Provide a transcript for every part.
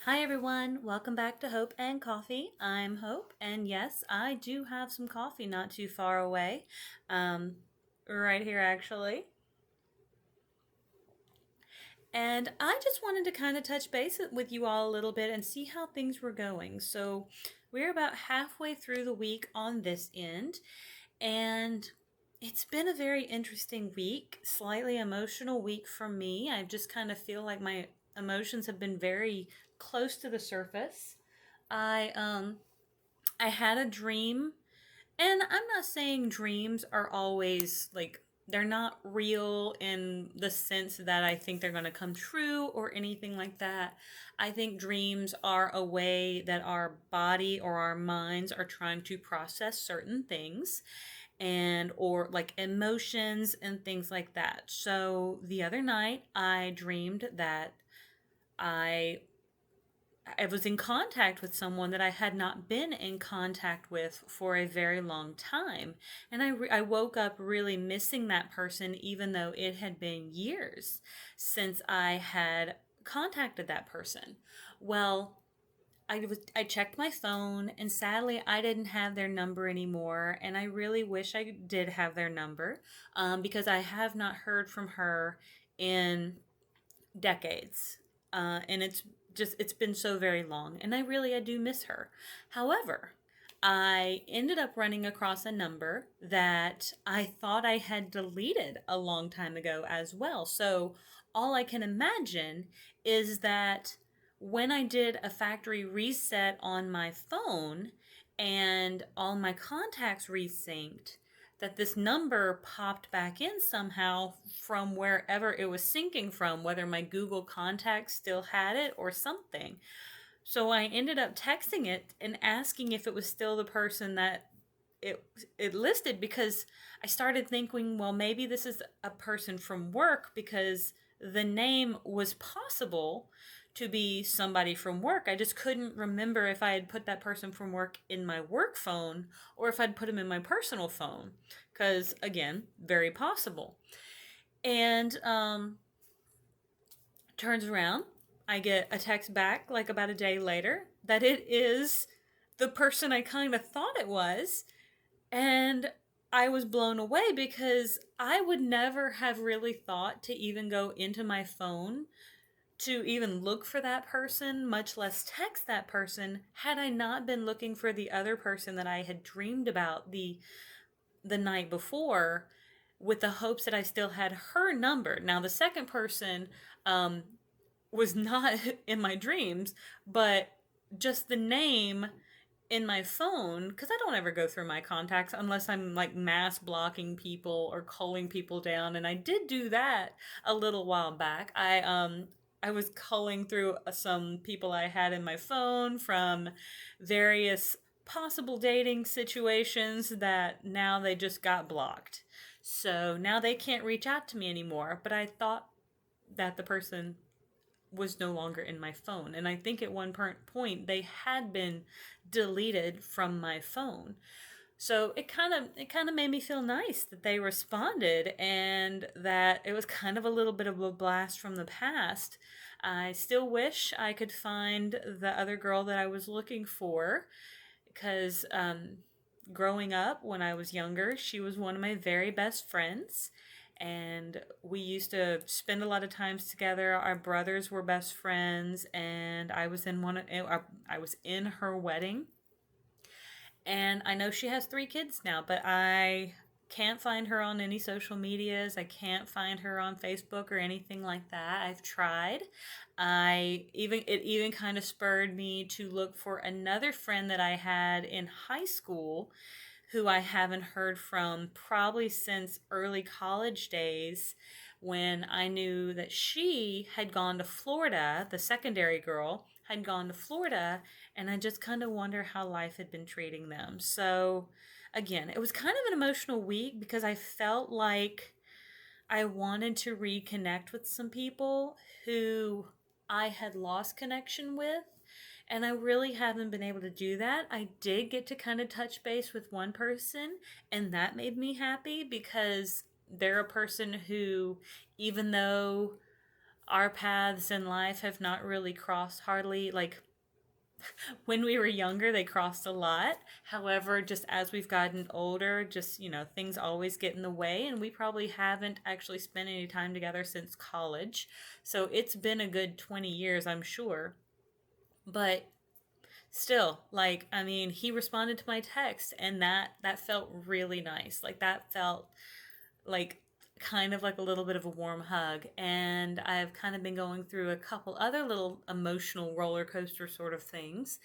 Hi everyone, welcome back to Hope and Coffee. I'm Hope, and yes, I do have some coffee not too far away, um, right here actually. And I just wanted to kind of touch base with you all a little bit and see how things were going. So, we're about halfway through the week on this end, and it's been a very interesting week, slightly emotional week for me. I just kind of feel like my emotions have been very close to the surface. I had a dream, and I'm not saying dreams are always like they're not real in the sense that I think they're going to come true or anything like that. I think dreams are a way that our body or our minds are trying to process certain things and or like emotions and things like that. So the other night I dreamed that I I was in contact with someone that I had not been in contact with for a very long time. And I woke up really missing that person, even though it had been years since I had contacted that person. Well, I checked my phone, and sadly I didn't have their number anymore, and I really wish I did have their number, because I have not heard from her in decades. And it's been so very long, and I do miss her. However, I ended up running across a number that I thought I had deleted a long time ago as well. So all I can imagine is that when I did a factory reset on my phone and all my contacts resynced, that this number popped back in somehow from wherever it was syncing from, whether my Google contacts still had it or something. So I ended up texting it and asking if it was still the person that it it listed, because I started thinking, well, maybe this is a person from work, because the name was possible to be somebody from work. I just couldn't remember if I had put that person from work in my work phone or if I'd put him in my personal phone, because again, very possible. And turns around, I get a text back like about a day later that it is the person I kind of thought it was. And I was blown away, because I would never have really thought to even go into my phone to even look for that person, much less text that person, had I not been looking for the other person that I had dreamed about the night before, with the hopes that I still had her number. Now, the second person um, was not in my dreams, but just the name in my phone, because I don't ever go through my contacts unless I'm like mass blocking people or culling people down, and I did do that a little while back. I was culling through some people I had in my phone from various possible dating situations that now they just got blocked. So now they can't reach out to me anymore, but I thought that the person was no longer in my phone. And I think at one point they had been deleted from my phone. So it kind of made me feel nice that they responded, and that it was kind of a little bit of a blast from the past. I still wish I could find the other girl that I was looking for, because growing up when I was younger, she was one of my very best friends, and we used to spend a lot of times together. Our brothers were best friends, and I was in her wedding. And I know she has 3 kids now, but I can't find her on any social medias. I can't find her on Facebook or anything like that. I've tried. It even kind of spurred me to look for another friend that I had in high school, who I haven't heard from probably since early college days, when I knew that she had gone to Florida. The secondary girl had gone to Florida, and I just kind of wonder how life had been treating them. So, again, it was kind of an emotional week, because I felt like I wanted to reconnect with some people who I had lost connection with, and I really haven't been able to do that. I did get to kind of touch base with one person, and that made me happy, because they're a person who, even though our paths in life have not really crossed hardly. Like, when we were younger, they crossed a lot. However, just as we've gotten older, just, things always get in the way, and we probably haven't actually spent any time together since college. So it's been a good 20 years, I'm sure. But still, like, I mean, he responded to my text, and that felt really nice. Like, that felt like kind of like a little bit of a warm hug. And I've kind of been going through a couple other little emotional roller coaster sort of things.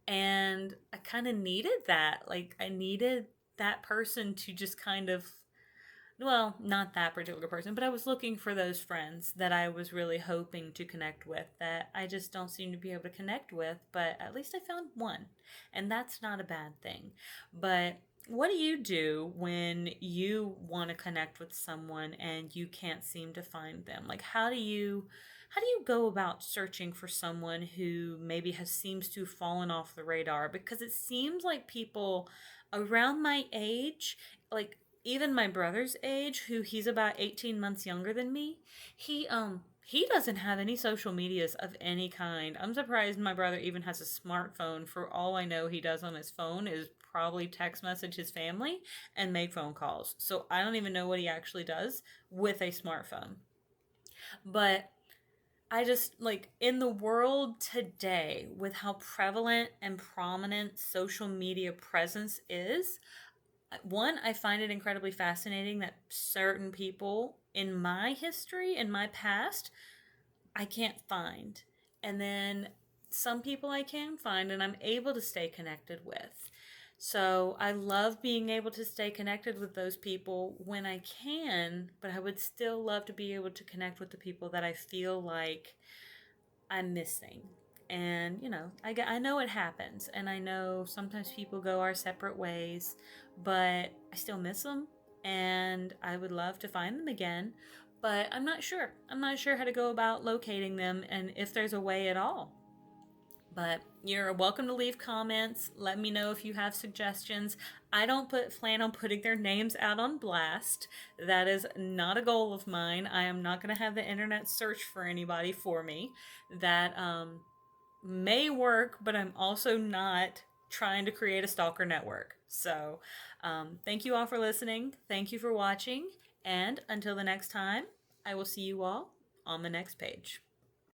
And I kind of needed that. Like, I needed that person to just kind of, well, not that particular person, but I was looking for those friends that I was really hoping to connect with that I just don't seem to be able to connect with, but at least I found one. And that's not a bad thing. But what do you do when you want to connect with someone and you can't seem to find them? Like, how do you go about searching for someone who maybe has seems to have fallen off the radar? Because it seems like people around my age, like even my brother's age, who he's about 18 months younger than me, he doesn't have any social medias of any kind. I'm surprised my brother even has a smartphone. For all I know, he does on his phone is probably text message his family and make phone calls. So I don't even know what he actually does with a smartphone. But I just like in the world today, with how prevalent and prominent social media presence is, one, I find it incredibly fascinating that certain people in my history, in my past, I can't find. And then some people I can find and I'm able to stay connected with. So I love being able to stay connected with those people when I can, but I would still love to be able to connect with the people that I feel like I'm missing. And, I know it happens. And I know sometimes people go our separate ways, but I still miss them. And I would love to find them again. But I'm not sure. I'm not sure how to go about locating them and if there's a way at all. But you're welcome to leave comments. Let me know if you have suggestions. I don't plan on putting their names out on blast. That is not a goal of mine. I am not going to have the internet search for anybody for me. That may work, but I'm also not trying to create a stalker network. So thank you all for listening. Thank you for watching. And until the next time, I will see you all on the next page.